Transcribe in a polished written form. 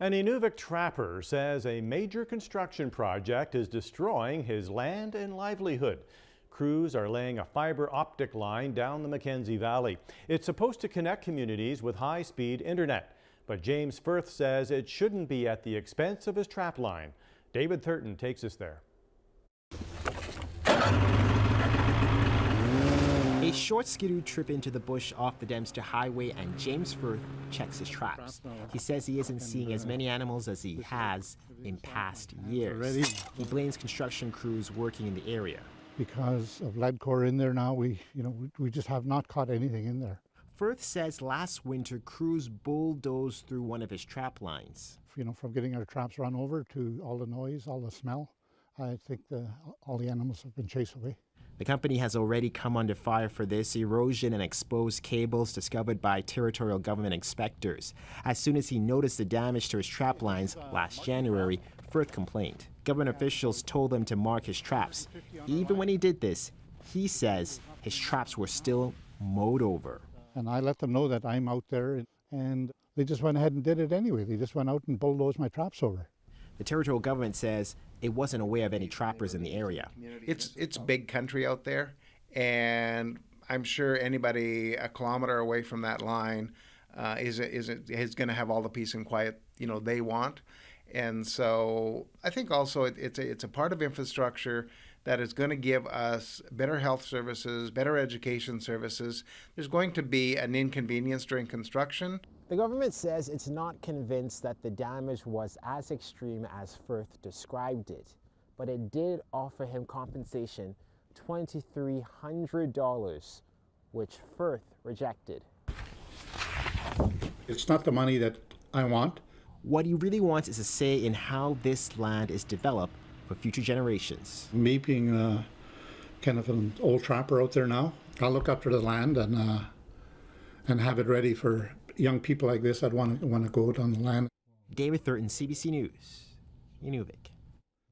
An Inuvik trapper says a major construction project is destroying his land and livelihood. Crews are laying a fiber optic line down the Mackenzie Valley. It's supposed to connect communities with high-speed internet. But James Firth says it shouldn't be at the expense of his trap line. David Thurton takes us there. A short skidoo trip into the bush off the Dempster Highway, and James Firth checks his traps. He says he isn't seeing as many animals as he has in past years. He blames construction crews working in the area. Because of lead core in there now, we just have not caught anything in there. Firth says last winter crews bulldozed through one of his trap lines. From getting our traps run over to all the noise, all the smell, I think all the animals have been chased away. The company has already come under fire for this: erosion and exposed cables discovered by territorial government inspectors. As soon as he noticed the damage to his trap lines last January, Firth complained. Government officials told him to mark his traps. Even when he did this, he says his traps were still mowed over. And I let them know that I'm out there, and they just went ahead and did it anyway. They just went out and bulldozed my traps over. The territorial government says it wasn't aware of any trappers in the area. It's big country out there, and I'm sure anybody a kilometer away from that line is going to have all the peace and quiet they want. And so I think also it's a part of infrastructure that is going to give us better health services, better education services. There's going to be an inconvenience during construction. The government says it's not convinced that the damage was as extreme as Firth described it, but it did offer him compensation, $2,300, which Firth rejected. It's not the money that I want. What he really wants is a say in how this land is developed for future generations. Me being kind of an old trapper out there now, I'll look after the land and have it ready for young people like this that want to go out on the land. David Thurton, CBC News, Inuvik.